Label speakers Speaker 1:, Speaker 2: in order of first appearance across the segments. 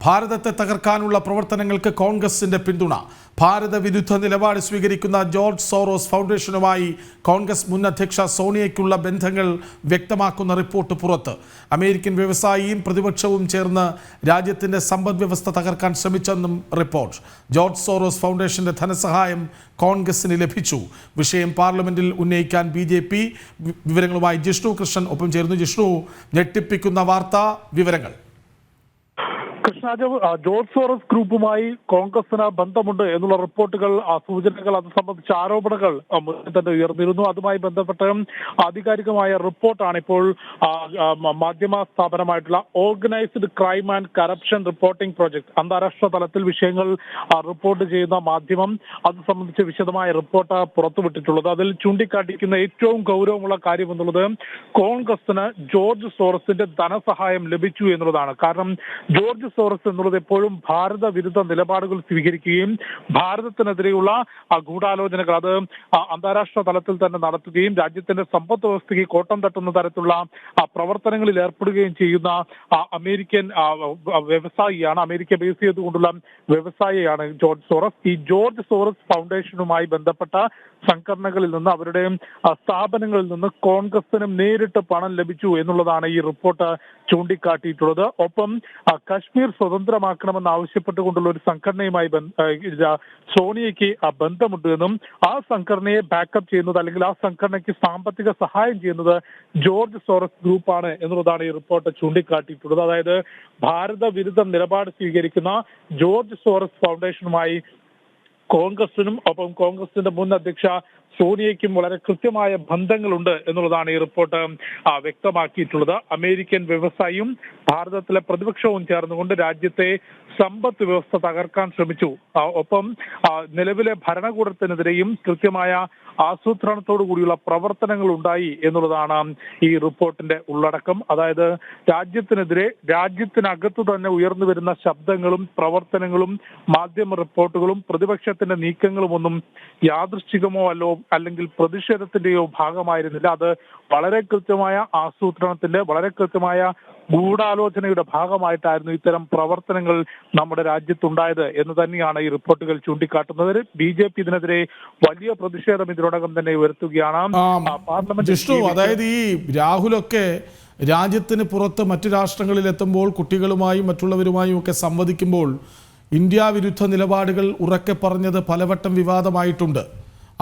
Speaker 1: ഭാരതത്തെ തകർക്കാനുള്ള പ്രവർത്തനങ്ങൾക്ക് കോൺഗ്രസിന്റെ പിന്തുണ. ഭാരത വിരുദ്ധ നിലപാട് സ്വീകരിക്കുന്ന ജോർജ് സോറോസ് ഫൗണ്ടേഷനുമായി കോൺഗ്രസ് മുൻ അധ്യക്ഷ സോണിയയ്ക്കുള്ള ബന്ധങ്ങൾ വ്യക്തമാക്കുന്ന റിപ്പോർട്ട് പുറത്ത്. അമേരിക്കൻ വ്യവസായിയും പ്രതിപക്ഷവും ചേർന്ന് രാജ്യത്തിന്റെ സമ്പദ്വ്യവസ്ഥ തകർക്കാൻ ശ്രമിച്ചെന്നും റിപ്പോർട്ട്. ജോർജ് സോറോസ് ഫൗണ്ടേഷന്റെ ധനസഹായം കോൺഗ്രസിന് ലഭിച്ചു. വിഷയം പാർലമെന്റിൽ ഉന്നയിക്കാൻ BJP. വിവരങ്ങളുമായി ജിഷ്ണു കൃഷ്ണൻ ഒപ്പം ചേർന്നു. ജിഷ്ണു, ഞെട്ടിപ്പിക്കുന്ന വാർത്താ വിവരങ്ങൾ.
Speaker 2: ജോർജ് സോറസ് ഗ്രൂപ്പുമായി കോൺഗ്രസിന് ബന്ധമുണ്ട് എന്നുള്ള റിപ്പോർട്ടുകൾ, സൂചനകൾ, അത് സംബന്ധിച്ച ആരോപണങ്ങൾ മുന്നിൽ തന്നെ ഉയർന്നിരുന്നു. അതുമായി ബന്ധപ്പെട്ട ആധികാരികമായ റിപ്പോർട്ടാണ് ഇപ്പോൾ മാധ്യമ സ്ഥാപനമായിട്ടുള്ള organised crime and corruption reporting project, അന്താരാഷ്ട്ര തലത്തിൽ വിഷയങ്ങൾ റിപ്പോർട്ട് ചെയ്യുന്ന മാധ്യമം, അത് സംബന്ധിച്ച് വിശദമായ റിപ്പോർട്ട് പുറത്തുവിട്ടിട്ടുള്ളത്. അതിൽ ചൂണ്ടിക്കാട്ടിക്കുന്ന ഏറ്റവും ഗൗരവമുള്ള കാര്യം എന്നുള്ളത് കോൺഗ്രസിന് ജോർജ് സോറസിന്റെ ധനസഹായം ലഭിച്ചു എന്നുള്ളതാണ്. കാരണം ജോർജ് സോറസ് എന്നുള്ളത് എപ്പോഴും ഭാരത വിരുദ്ധ നിലപാടുകൾ സ്വീകരിക്കുകയും ഭാരതത്തിനെതിരെയുള്ള ഗൂഢാലോചനകൾ അത് അന്താരാഷ്ട്ര തലത്തിൽ തന്നെ നടത്തുകയും രാജ്യത്തിന്റെ സമ്പദ് വ്യവസ്ഥയ്ക്ക് കോട്ടം തട്ടുന്ന തരത്തിലുള്ള പ്രവർത്തനങ്ങളിൽ ഏർപ്പെടുകയും ചെയ്യുന്ന അമേരിക്കൻ വ്യവസായിയാണ്, അമേരിക്ക ബേസ് ചെയ്തുകൊണ്ടുള്ള വ്യവസായിയാണ് ജോർജ് സോറസ്. ഈ ജോർജ് സോറസ് ഫൗണ്ടേഷനുമായി ബന്ധപ്പെട്ട സംഘടനകളിൽ നിന്ന്, അവരുടെ സ്ഥാപനങ്ങളിൽ നിന്ന് കോൺഗ്രസിന് നേരിട്ട് പണം ലഭിച്ചു എന്നുള്ളതാണ് ഈ റിപ്പോർട്ട് ചൂണ്ടിക്കാട്ടിയിട്ടുള്ളത്. ഒപ്പം കശ്മീർ സ്വതന്ത്രമാക്കണമെന്ന് ആവശ്യപ്പെട്ടുകൊണ്ടുള്ള ഒരു സംഘടനയുമായി സോണിയയ്ക്ക് ബന്ധമുണ്ട് എന്നും ആ സംഘടനയെ ബാക്കപ്പ് ചെയ്യുന്നത് അല്ലെങ്കിൽ ആ സംഘടനയ്ക്ക് സാമ്പത്തിക സഹായം ചെയ്യുന്നത് ജോർജ് സോറസ് ഗ്രൂപ്പാണ് എന്നുള്ളതാണ് ഈ റിപ്പോർട്ട് ചൂണ്ടിക്കാട്ടിയിട്ടുള്ളത്. അതായത് ഭാരത വിരുദ്ധ നിലപാട് സ്വീകരിക്കുന്ന ജോർജ് സോറസ് ഫൗണ്ടേഷനുമായി കോൺഗ്രസിനും ഒപ്പം കോൺഗ്രസിന്റെ മുൻ അധ്യക്ഷ സോണിയയ്ക്കും വളരെ കൃത്യമായ ബന്ധങ്ങളുണ്ട് എന്നുള്ളതാണ് ഈ റിപ്പോർട്ട് വ്യക്തമാക്കിയിട്ടുള്ളത്. അമേരിക്കൻ വ്യവസായിയും ഭാരതത്തിലെ പ്രതിപക്ഷവും ചേർന്നുകൊണ്ട് രാജ്യത്തെ സമ്പദ് വ്യവസ്ഥ തകർക്കാൻ ശ്രമിച്ചു. ഒപ്പം നിലവിലെ ഭരണകൂടത്തിനെതിരെയും കൃത്യമായ ആസൂത്രണത്തോടു കൂടിയുള്ള പ്രവർത്തനങ്ങൾ ഉണ്ടായി എന്നുള്ളതാണ് ഈ റിപ്പോർട്ടിന്റെ ഉള്ളടക്കം. അതായത് രാജ്യത്തിനെതിരെ രാജ്യത്തിനകത്തു തന്നെ ഉയർന്നു വരുന്ന ശബ്ദങ്ങളും പ്രവർത്തനങ്ങളും മാധ്യമ റിപ്പോർട്ടുകളും പ്രതിപക്ഷത്തിന്റെ നീക്കങ്ങളും ഒന്നും യാദൃശ്ചികമോ അല്ലെങ്കിൽ പ്രതിഷേധത്തിന്റെയോ ഭാഗമായിരുന്നില്ല. അത് വളരെ കൃത്യമായ ആസൂത്രണത്തിന്റെ, വളരെ കൃത്യമായ ഗൂഢാലോചനയുടെ ഭാഗമായിട്ടായിരുന്നു ഇത്തരം പ്രവർത്തനങ്ങൾ നമ്മുടെ രാജ്യത്തുണ്ടായത് എന്ന് തന്നെയാണ് ഈ റിപ്പോർട്ടുകൾ ചൂണ്ടിക്കാട്ടുന്നത്. BJP ഇതിനെതിരെ വലിയ പ്രതിഷേധം ഇതിനോടകം തന്നെ ഉയർത്തുകയാണ്.
Speaker 1: അതായത് ഈ രാഹുലൊക്കെ രാജ്യത്തിന് പുറത്ത് മറ്റു രാഷ്ട്രങ്ങളിൽ എത്തുമ്പോൾ കുട്ടികളുമായും മറ്റുള്ളവരുമായും ഒക്കെ സംവദിക്കുമ്പോൾ ഇന്ത്യ വിരുദ്ധ നിലപാടുകൾ ഉറക്കെ പറഞ്ഞത് പലവട്ടം വിവാദമായിട്ടുണ്ട്.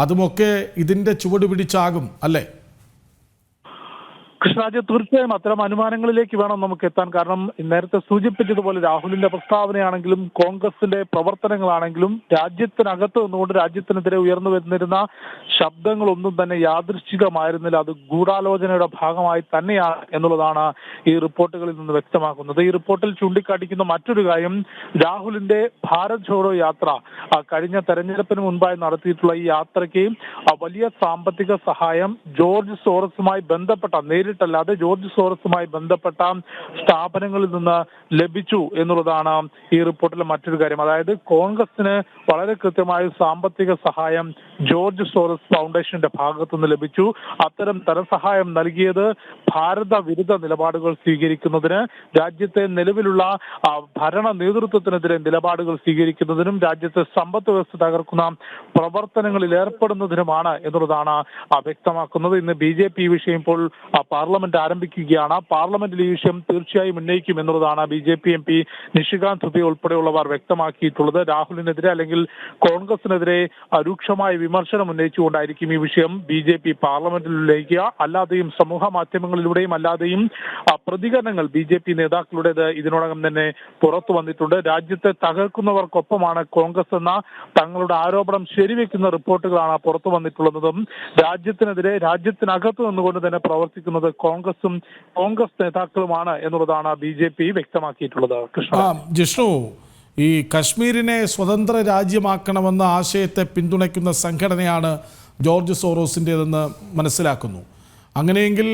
Speaker 1: അതുമൊക്കെ ഇതിന്റെ ചുവട് പിടിച്ചാകും അല്ലേ?
Speaker 2: കൃഷ്ണരാജ്, തീർച്ചയായും അത്തരം അനുമാനങ്ങളിലേക്ക് വേണം നമുക്ക് എത്താൻ. കാരണം നേരത്തെ സൂചിപ്പിച്ചതുപോലെ രാഹുലിന്റെ പ്രസ്താവനയാണെങ്കിലും കോൺഗ്രസിന്റെ പ്രവർത്തനങ്ങളാണെങ്കിലും രാജ്യത്തിനകത്ത് നിന്നുകൊണ്ട് രാജ്യത്തിനെതിരെ ഉയർന്നു വന്നിരുന്ന ശബ്ദങ്ങളൊന്നും തന്നെ യാദൃശ്ചികമായിരുന്നില്ല. അത് ഗൂഢാലോചനയുടെ ഭാഗമായി തന്നെയാണ് എന്നുള്ളതാണ് ഈ റിപ്പോർട്ടുകളിൽ നിന്ന് വ്യക്തമാക്കുന്നത്. ഈ റിപ്പോർട്ടിൽ ചൂണ്ടിക്കാട്ടിക്കുന്ന മറ്റൊരു കാര്യം, രാഹുലിന്റെ ഭാരത് ജോഡോ യാത്ര, കഴിഞ്ഞ തെരഞ്ഞെടുപ്പിന് മുൻപായി നടത്തിയിട്ടുള്ള ഈ യാത്രയ്ക്ക് വലിയ സാമ്പത്തിക സഹായം ജോർജ് സോറസുമായി ബന്ധപ്പെട്ട, നേരിട്ടല്ലാതെ ജോർജ് സോറസുമായി ബന്ധപ്പെട്ട സ്ഥാപനങ്ങളിൽ നിന്ന് ലഭിച്ചു എന്നുള്ളതാണ് ഈ റിപ്പോർട്ടിലെ മറ്റൊരു കാര്യം. അതായത് കോൺഗ്രസിന് വളരെ കൃത്യമായ സാമ്പത്തിക സഹായം ജോർജ് സോറസ് ഫൗണ്ടേഷന്റെ ഭാഗത്തുനിന്ന് ലഭിച്ചു. അത്തരം ധനസഹായം നൽകിയത് ഭാരത വിരുദ്ധ നിലപാടുകൾ സ്വീകരിക്കുന്നതിന്, രാജ്യത്തെ നിലവിലുള്ള ഭരണ നേതൃത്വത്തിനെതിരെ നിലപാടുകൾ സ്വീകരിക്കുന്നതിനും രാജ്യത്തെ സമ്പദ് വ്യവസ്ഥ തകർക്കുന്ന പ്രവർത്തനങ്ങളിൽ ഏർപ്പെടുന്നതിനുമാണ് എന്നുള്ളതാണ് വ്യക്തമാക്കുന്നത്. ഇന്ന് BJP ഈ വിഷയം ഇപ്പോൾ പാർലമെന്റ് ആരംഭിക്കുകയാണ്. പാർലമെന്റിൽ ഈ വിഷയം തീർച്ചയായും ഉന്നയിക്കും എന്നുള്ളതാണ് BJP MP നിഷികാന്ത് ദുബെ ഉൾപ്പെടെയുള്ളവർ വ്യക്തമാക്കിയിട്ടുള്ളത്. രാഹുലിനെതിരെ അല്ലെങ്കിൽ കോൺഗ്രസിനെതിരെ രൂക്ഷമായ വിമർശനം ഉന്നയിച്ചുകൊണ്ടായിരിക്കും ഈ വിഷയം BJP പാർലമെന്റിൽ ഉന്നയിക്കുക. അല്ലാതെയും സമൂഹ മാധ്യമങ്ങളിലൂടെയും അല്ലാതെയും പ്രതികരണങ്ങൾ BJP നേതാക്കളുടേത് ഇതിനോടകം തന്നെ പുറത്തു വന്നിട്ടുണ്ട്. രാജ്യത്തെ തകർക്കുന്നവർക്കൊപ്പമാണ് കോൺഗ്രസ് എന്ന തങ്ങളുടെ ആരോപണം ശരിവെക്കുന്ന റിപ്പോർട്ടുകളാണ് പുറത്തു വന്നിട്ടുള്ളതും രാജ്യത്തിനെതിരെ രാജ്യത്തിനകത്ത് നിന്നുകൊണ്ട് തന്നെ പ്രവർത്തിക്കുന്നത് കോൺഗ്രസും കോൺഗ്രസ് നേതാക്കളുമാണ് എന്നുള്ളതാണ് BJP വ്യക്തമാക്കിയിട്ടുള്ളത്.
Speaker 1: ജിഷ്ണു, ഈ കശ്മീരിനെ സ്വതന്ത്ര രാജ്യമാക്കണമെന്ന ആശയത്തെ പിന്തുണയ്ക്കുന്ന സംഘടനയാണ് ജോർജ് സോറോസിൻ്റെതെന്ന് മനസ്സിലാക്കുന്നു. അങ്ങനെയെങ്കിൽ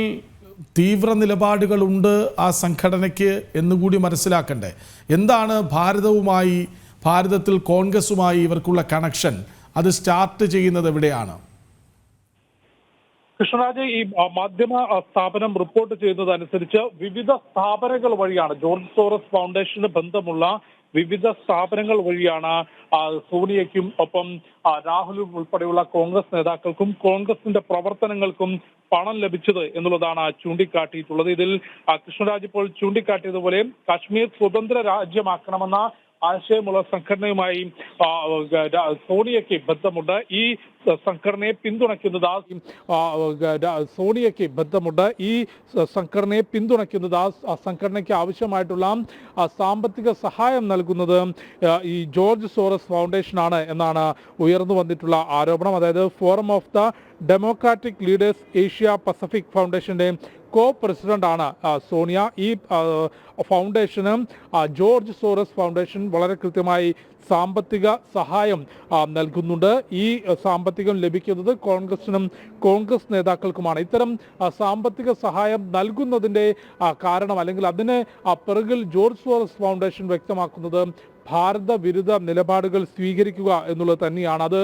Speaker 1: തീവ്ര നിലപാടുകളുണ്ട് ആ സംഘടനയ്ക്ക് എന്നുകൂടി മനസ്സിലാക്കണ്ടേ? എന്താണ് ഭാരതത്തിൽ കോൺഗ്രസുമായി ഇവർക്കുള്ള കണക്ഷൻ? അത് സ്റ്റാർട്ട് ചെയ്യുന്നത് എവിടെയാണ്?
Speaker 2: കൃഷ്ണരാജ്, ഈ മാധ്യമ സ്ഥാപനം റിപ്പോർട്ട് ചെയ്യുന്നതനുസരിച്ച് വിവിധ സ്ഥാപനങ്ങൾ വഴിയാണ് ജോർജ് സോറസ് ഫൗണ്ടേഷന് ബന്ധമുള്ള വിവിധ സ്ഥാപനങ്ങൾ വഴിയാണ് സോണിയയ്ക്കും ഒപ്പം രാഹുലും ഉൾപ്പെടെയുള്ള കോൺഗ്രസ് നേതാക്കൾക്കും കോൺഗ്രസിന്റെ പ്രവർത്തനങ്ങൾക്കും പണം ലഭിച്ചത് എന്നുള്ളതാണ് ചൂണ്ടിക്കാട്ടിയിട്ടുള്ളത്. ഇതിൽ കൃഷ്ണരാജ് ഇപ്പോൾ ചൂണ്ടിക്കാട്ടിയതുപോലെ കാശ്മീർ സ്വതന്ത്ര രാജ്യമാക്കണമെന്ന ആശയമുള്ള സംഘടനയുമായി സോണിയയ്ക്ക് ബന്ധമുണ്ട്. ഈ സംഘടനയെ പിന്തുണയ്ക്കുന്നത് ആ സംഘടനയ്ക്ക് ആവശ്യമായിട്ടുള്ള സാമ്പത്തിക സഹായം നൽകുന്നത് ഈ ജോർജ് സോറസ് ഫൗണ്ടേഷനാണ് എന്നാണ് ഉയർന്നു വന്നിട്ടുള്ള ആരോപണം. അതായത് forum of the democratic leaders Asia Pacific ഫൗണ്ടേഷന്റെ പ്രസിഡന്റാണ് സോണിയ. ഈ ഫൗണ്ടേഷന് ജോർജ് സോറസ് ഫൗണ്ടേഷൻ വളരെ കൃത്യമായി സാമ്പത്തിക സഹായം നൽകുന്നുണ്ട്. ഈ സാമ്പത്തികം ലഭിക്കുന്നത് കോൺഗ്രസിനും കോൺഗ്രസ് നേതാക്കൾക്കുമാണ്. ഇത്തരം സാമ്പത്തിക സഹായം നൽകുന്നതിൻ്റെ കാരണം അല്ലെങ്കിൽ അതിന് പിറകിൽ ജോർജ് സോറസ് ഫൗണ്ടേഷൻ വ്യക്തമാക്കുന്നത് ഭാരത വിരുദ്ധ നിലപാടുകൾ സ്വീകരിക്കുക എന്നുള്ളത് തന്നെയാണ്. അത്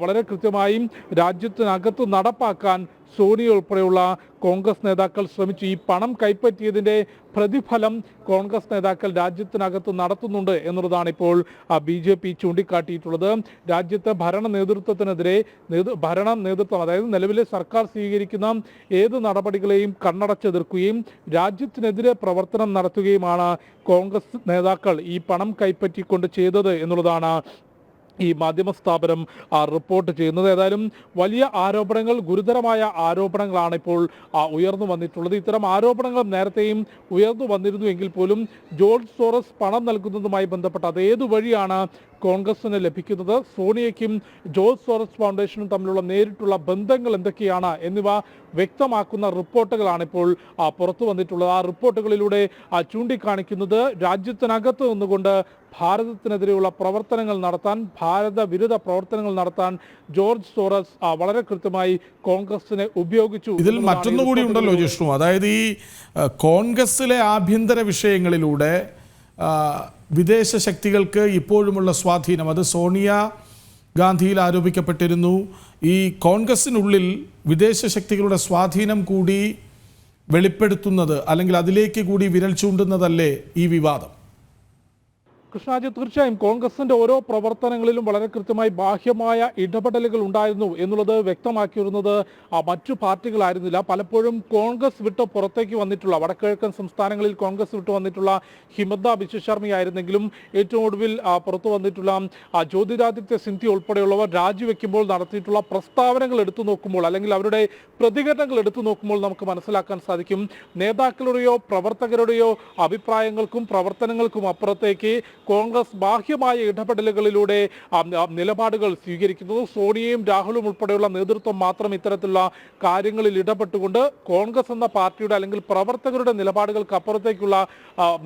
Speaker 2: വളരെ കൃത്യമായും രാജ്യത്തിനകത്ത് നടപ്പാക്കാൻ സോണിയ ഉൾപ്പെടെയുള്ള കോൺഗ്രസ് നേതാക്കൾ ശ്രമിച്ചു. ഈ പണം കൈപ്പറ്റിയതിൻ്റെ പ്രതിഫലം കോൺഗ്രസ് നേതാക്കൾ രാജ്യത്തിനകത്ത് നടത്തുന്നുണ്ട് എന്നുള്ളതാണ് ഇപ്പോൾ BJP ചൂണ്ടിക്കാട്ടിയിട്ടുള്ളത്. രാജ്യത്തെ ഭരണ നേതൃത്വത്തിനെതിരെ ഭരണ നേതൃത്വം, അതായത് നിലവിലെ സർക്കാർ സ്വീകരിക്കുന്ന ഏത് നടപടികളെയും കണ്ണടച്ചെതിർക്കുകയും രാജ്യത്തിനെതിരെ പ്രവർത്തനം നടത്തുകയുമാണ് കോൺഗ്രസ് നേതാക്കൾ ഈ പണം കൈപ്പറ്റിക്കൊണ്ട് ചെയ്തത് എന്നുള്ളതാണ് ഈ മാധ്യമ സ്ഥാപനം റിപ്പോർട്ട് ചെയ്യുന്നത്. ഏതായാലും വലിയ ആരോപണങ്ങൾ, ഗുരുതരമായ ആരോപണങ്ങളാണ് ഇപ്പോൾ ഉയർന്നു വന്നിട്ടുള്ളത്. ഇത്തരം ആരോപണങ്ങൾ നേരത്തെയും ഉയർന്നു വന്നിരുന്നു എങ്കിൽ പോലും ജോർജ് സോറസ് പണം നൽകുന്നതുമായി ബന്ധപ്പെട്ട് അത് ഏതു വഴിയാണ് കോൺഗ്രസിന് ലഭിക്കുന്നത്, സോണിയയ്ക്കും ജോർജ് സോറസ് ഫൗണ്ടേഷനും തമ്മിലുള്ള നേരിട്ടുള്ള ബന്ധങ്ങൾ എന്തൊക്കെയാണ് എന്നിവ വ്യക്തമാക്കുന്ന റിപ്പോർട്ടുകളാണ് ഇപ്പോൾ പുറത്തു വന്നിട്ടുള്ളത്. ആ റിപ്പോർട്ടുകളിലൂടെ ചൂണ്ടിക്കാണിക്കുന്നത് രാജ്യത്തിനകത്ത് നിന്നുകൊണ്ട് ഭാരതത്തിനെതിരെയുള്ള പ്രവർത്തനങ്ങൾ നടത്താൻ, ഭാരത വിരുദ്ധ പ്രവർത്തനങ്ങൾ നടത്താൻ ജോർജ് സോറസ് വളരെ കൃത്യമായി കോൺഗ്രസിനെ ഉപയോഗിച്ചു.
Speaker 1: ഇതിൽ മറ്റൊന്നുകൂടി ഉണ്ടല്ലോ ജിഷ്ണു, അതായത് ഈ കോൺഗ്രസിലെ ആഭ്യന്തര വിഷയങ്ങളിലൂടെ വിദേശ ശക്തികൾക്ക് ഇപ്പോഴുമുള്ള സ്വാധീനം, അത് സോണിയ ഗാന്ധിയിൽ ആരോപിക്കപ്പെട്ടിരുന്നു. ഈ കോൺഗ്രസിനുള്ളിൽ വിദേശ ശക്തികളുടെ സ്വാധീനം കൂടി വെളിപ്പെടുത്തുന്നത് അല്ലെങ്കിൽ അതിലേക്ക് കൂടി വിരൽ ചൂണ്ടുന്നതല്ലേ ഈ വിവാദം?
Speaker 3: കൃഷ്ണാജി, തീർച്ചയായും കോൺഗ്രസിന്റെ ഓരോ പ്രവർത്തനങ്ങളിലും വളരെ കൃത്യമായി ബാഹ്യമായ ഇടപെടലുകൾ ഉണ്ടായിരുന്നു എന്നുള്ളത് വ്യക്തമാക്കിയിരുന്നത് മറ്റു പാർട്ടികളായിരുന്നില്ല. പലപ്പോഴും കോൺഗ്രസ് വിട്ട് പുറത്തേക്ക് വന്നിട്ടുള്ള, വടക്കിഴക്കൻ സംസ്ഥാനങ്ങളിൽ കോൺഗ്രസ് വിട്ട് വന്നിട്ടുള്ള ഹിമന്ത ബിശ്വ ശർമ്മയായിരുന്നെങ്കിലും ഏറ്റവും ഒടുവിൽ പുറത്തു വന്നിട്ടുള്ള ജ്യോതിരാദിത്യ സിന്ധ്യ ഉൾപ്പെടെയുള്ളവർ രാജിവെക്കുമ്പോൾ നടത്തിയിട്ടുള്ള പ്രസ്താവനകൾ എടുത്തു നോക്കുമ്പോൾ അല്ലെങ്കിൽ അവരുടെ പ്രതികരണങ്ങൾ എടുത്തു നോക്കുമ്പോൾ നമുക്ക് മനസ്സിലാക്കാൻ സാധിക്കും, നേതാക്കളുടെയോ പ്രവർത്തകരുടെയോ അഭിപ്രായങ്ങൾക്കും പ്രവർത്തനങ്ങൾക്കും അപ്പുറത്തേക്ക് കോൺഗ്രസ് ബാഹ്യമായ ഇടപെടലുകളിലൂടെ നിലപാടുകൾ സ്വീകരിക്കുന്നത്. സോണിയയും രാഹുലും ഉൾപ്പെടെയുള്ള നേതൃത്വം മാത്രം ഇത്തരത്തിലുള്ള കാര്യങ്ങളിൽ ഇടപെട്ടുകൊണ്ട് കോൺഗ്രസ് എന്ന പാർട്ടിയുടെ അല്ലെങ്കിൽ പ്രവർത്തകരുടെ നിലപാടുകൾക്ക് അപ്പുറത്തേക്കുള്ള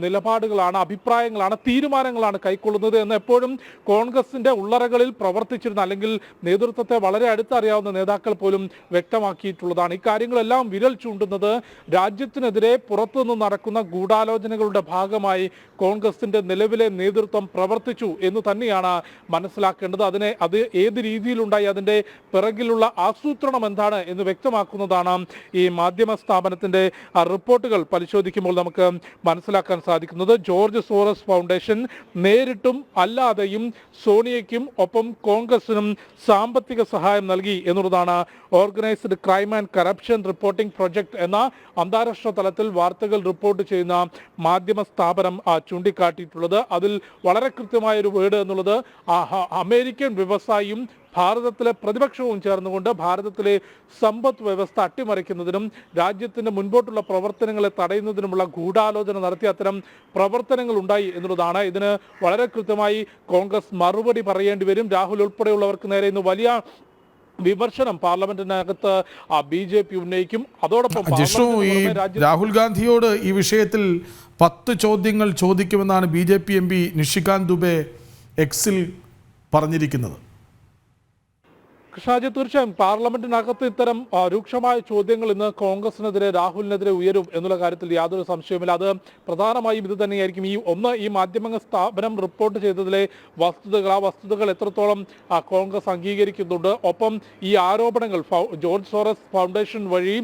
Speaker 3: നിലപാടുകളാണ്, അഭിപ്രായങ്ങളാണ്, തീരുമാനങ്ങളാണ് കൈക്കൊള്ളുന്നത് എന്ന് എപ്പോഴും കോൺഗ്രസിന്റെ ഉള്ളറകളിൽ പ്രവർത്തിച്ചിരുന്ന അല്ലെങ്കിൽ നേതൃത്വത്തെ വളരെ അടുത്തറിയാവുന്ന നേതാക്കൾ പോലും വ്യക്തമാക്കിയിട്ടുള്ളതാണ്. ഇക്കാര്യങ്ങളെല്ലാം വിരൽ ചൂണ്ടുന്നത് രാജ്യത്തിനെതിരെ പുറത്തുനിന്ന് നടക്കുന്ന ഗൂഢാലോചനകളുടെ ഭാഗമായി കോൺഗ്രസിന്റെ നിലവിലെ നേതൃത്വം പ്രവർത്തിച്ചു എന്ന് തന്നെയാണ് മനസ്സിലാക്കേണ്ടത്. അത് ഏത് രീതിയിലുണ്ടായി, അതിന്റെ പിറകിലുള്ള ആസൂത്രണം എന്താണ് എന്ന് വ്യക്തമാക്കുന്നതാണ് ഈ മാധ്യമ സ്ഥാപനത്തിന്റെ റിപ്പോർട്ടുകൾ പരിശോധിക്കുമ്പോൾ നമുക്ക് മനസ്സിലാക്കാൻ സാധിക്കുന്നത്. ജോർജ് സോറസ് ഫൗണ്ടേഷൻ നേരിട്ടും അല്ലാതെയും സോണിയയ്ക്കും ഒപ്പം കോൺഗ്രസിനും സാമ്പത്തിക സഹായം നൽകി എന്നുള്ളതാണ് organised crime and corruption reporting project എന്ന അന്താരാഷ്ട്ര തലത്തിൽ വാർത്തകൾ റിപ്പോർട്ട് ചെയ്യുന്ന മാധ്യമ സ്ഥാപനം ചൂണ്ടിക്കാട്ടിയിട്ടുള്ളത്. അതിൽ വളരെ കൃത്യമായ ഒരു വേർഡ് എന്നുള്ളത് അമേരിക്കൻ വ്യവസായിയും ഭാരതത്തിലെ പ്രതിപക്ഷവും ചേർന്നുകൊണ്ട് ഭാരതത്തിലെ സമ്പദ് വ്യവസ്ഥ അട്ടിമറിക്കുന്നതിനും രാജ്യത്തിന്റെ മുൻപോട്ടുള്ള പ്രവർത്തനങ്ങളെ തടയുന്നതിനുമുള്ള ഗൂഢാലോചന നടത്തി അത്തരം പ്രവർത്തനങ്ങൾ ഉണ്ടായി എന്നുള്ളതാണ്. ഇതിന് വളരെ കൃത്യമായി കോൺഗ്രസ് മറുപടി പറയേണ്ടി വരും. രാഹുൽ ഉൾപ്പെടെയുള്ളവർക്ക് നേരെ ഇന്ന് വലിയ വിമർശനം പാർലമെന്റിനകത്ത് BJP ഉന്നയിക്കും. അതോടൊപ്പം
Speaker 1: രാഹുൽ ഗാന്ധിയോട് ഈ വിഷയത്തിൽ 10 ചോദ്യങ്ങൾ ചോദിക്കുമെന്നാണ് BJP MP നിഷികാന്ത് ദുബെ എക്സിൽ പറഞ്ഞിരിക്കുന്നത്.
Speaker 3: കൃഷ്ണാജി, തീർച്ചയായും പാർലമെന്റിനകത്ത് ഇത്തരം രൂക്ഷമായ ചോദ്യങ്ങൾ ഇന്ന് കോൺഗ്രസിനെതിരെ രാഹുലിനെതിരെ ഉയരും എന്നുള്ള കാര്യത്തിൽ യാതൊരു സംശയവുമില്ല. അത് പ്രധാനമായും ഇത് തന്നെയായിരിക്കും. ഈ മാധ്യമ സ്ഥാപനം റിപ്പോർട്ട് ചെയ്തതിലെ വസ്തുതകൾ, ആ വസ്തുതകൾ എത്രത്തോളം കോൺഗ്രസ് അംഗീകരിക്കുന്നുണ്ട്, ഒപ്പം ഈ ആരോപണങ്ങൾ ജോർജ് സോറസ് ഫൗണ്ടേഷൻ വഴി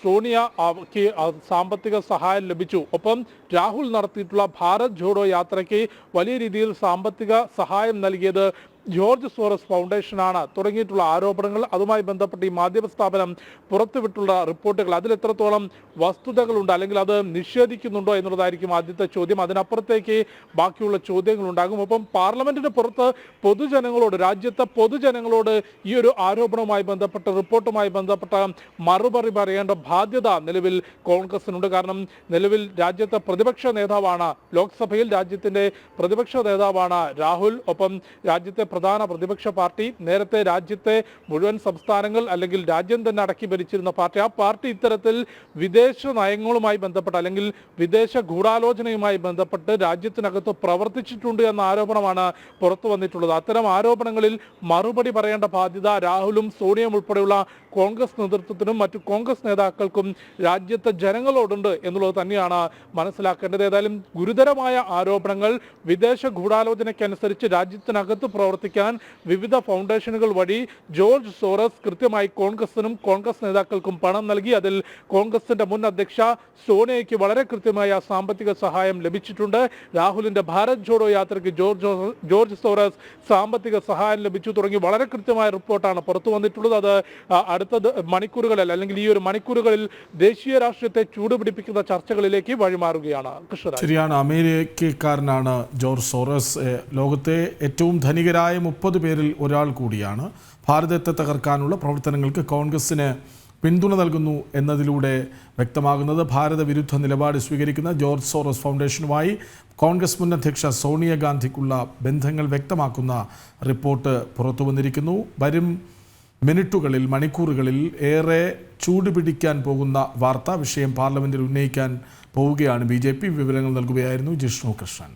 Speaker 3: സോണിയക്ക് സാമ്പത്തിക സഹായം ലഭിച്ചു, ഒപ്പം രാഹുൽ നടത്തിയിട്ടുള്ള ഭാരത് ജോഡോ യാത്രയ്ക്ക് വലിയ രീതിയിൽ സാമ്പത്തിക സഹായം നൽകിയത് ജോർജ് സോറസ് ഫൗണ്ടേഷനാണ് തുടങ്ങിയിട്ടുള്ള ആരോപണങ്ങൾ, അതുമായി ബന്ധപ്പെട്ട് ഈ മാധ്യമ സ്ഥാപനം പുറത്തുവിട്ടുള്ള റിപ്പോർട്ടുകൾ, അതിലെത്രത്തോളം വസ്തുതകളുണ്ട് അല്ലെങ്കിൽ അത് നിഷേധിക്കുന്നുണ്ടോ എന്നുള്ളതായിരിക്കും ആദ്യത്തെ ചോദ്യം. അതിനപ്പുറത്തേക്ക് ബാക്കിയുള്ള ചോദ്യങ്ങൾ ഉണ്ടാകും. ഒപ്പം പാർലമെന്റിന് പുറത്ത് പൊതുജനങ്ങളോട്, രാജ്യത്തെ പൊതുജനങ്ങളോട് ഈ ഒരു ആരോപണവുമായി ബന്ധപ്പെട്ട റിപ്പോർട്ടുമായി ബന്ധപ്പെട്ട മറുപടി പറയേണ്ട ബാധ്യത നിലവിൽ കോൺഗ്രസിനുണ്ട്. കാരണം നിലവിൽ രാജ്യത്തെ പ്രതിപക്ഷ നേതാവാണ്, ലോക്സഭയിൽ രാജ്യത്തിന്റെ പ്രതിപക്ഷ നേതാവാണ് രാഹുൽ. ഒപ്പം രാജ്യത്തെ പ്രധാന പ്രതിപക്ഷ പാർട്ടി, നേരത്തെ രാജ്യത്തെ മുഴുവൻ സംസ്ഥാനങ്ങൾ അല്ലെങ്കിൽ രാജ്യം തന്നെ അടക്കി ഭരിച്ചിരുന്ന പാർട്ടി, ആ പാർട്ടി ഇത്തരത്തിൽ വിദേശ നയങ്ങളുമായി ബന്ധപ്പെട്ട് അല്ലെങ്കിൽ വിദേശ ഗൂഢാലോചനയുമായി ബന്ധപ്പെട്ട് രാജ്യത്തിനകത്ത് പ്രവർത്തിച്ചിട്ടുണ്ട് എന്ന ആരോപണമാണ് പുറത്തു വന്നിട്ടുള്ളത്. അത്തരം ആരോപണങ്ങളിൽ മറുപടി പറയേണ്ട ബാധ്യത രാഹുലും സോണിയയും ഉൾപ്പെടെയുള്ള കോൺഗ്രസ് നേതൃത്വത്തിനും മറ്റു കോൺഗ്രസ് നേതാക്കൾക്കും രാജ്യത്തെ ജനങ്ങളോടുണ്ട് എന്നുള്ളത് തന്നെയാണ് മനസ്സിലാക്കേണ്ടത്. ഏതായാലും ഗുരുതരമായ ആരോപണങ്ങൾ, വിദേശ ഗൂഢാലോചനയ്ക്കനുസരിച്ച് രാജ്യത്തിനകത്ത് പ്രവർത്തിക്കാൻ വിവിധ ഫൗണ്ടേഷനുകൾ വഴി ജോർജ് സോറസ് കൃത്യമായി കോൺഗ്രസിനും കോൺഗ്രസ് നേതാക്കൾക്കും പണം നൽകി. അതിൽ കോൺഗ്രസിന്റെ മുൻ അധ്യക്ഷ സോണിയയ്ക്ക് വളരെ കൃത്യമായ സാമ്പത്തിക സഹായം ലഭിച്ചിട്ടുണ്ട്. രാഹുലിന്റെ ഭാരത് ജോഡോ യാത്രയ്ക്ക് ജോർജ് സോറസ് സാമ്പത്തിക സഹായം ലഭിച്ചു തുടങ്ങി വളരെ കൃത്യമായ റിപ്പോർട്ടാണ് പുറത്തു വന്നിട്ടുള്ളത്. അത് അടുത്ത മണിക്കൂറുകളിൽ അല്ലെങ്കിൽ ഈ ഒരു മണിക്കൂറുകളിൽ ദേശീയ രാഷ്ട്രീയത്തെ ചൂടുപിടിപ്പിക്കുന്ന ചർച്ചകളിലേക്ക് വഴിമാറുകയാണ്.
Speaker 1: ശരിയാണ്, അമേരിക്കക്കാരനാണ് ജോർജ് സോറസ്. ലോകത്തെ ഏറ്റവും ധനികരായ 30 പേരിൽ ഒരാൾ കൂടിയാണ്. ഭാരതത്തെ തകർക്കാനുള്ള പ്രവർത്തനങ്ങൾക്ക് കോൺഗ്രസിന് പിന്തുണ നൽകുന്നു എന്നതിലൂടെ വ്യക്തമാകുന്നത്. ഭാരത വിരുദ്ധ നിലപാട് സ്വീകരിക്കുന്ന ജോർജ് സോറസ് ഫൗണ്ടേഷനുമായി കോൺഗ്രസ് മുൻ അധ്യക്ഷ സോണിയാഗാന്ധിക്കുള്ള ബന്ധങ്ങൾ വ്യക്തമാക്കുന്ന റിപ്പോർട്ട് പുറത്തു വന്നിരിക്കുന്നു. വരും മിനിറ്റുകളിൽ, മണിക്കൂറുകളിൽ ഏറെ ചൂടുപിടിക്കാൻ പോകുന്ന വാർത്താ വിഷയം പാർലമെന്റിൽ ഉന്നയിക്കാൻ പോവുകയാണ് BJP. വിവരങ്ങൾ നൽകുകയായിരുന്നു ജിഷ്ണു കൃഷ്ണൻ.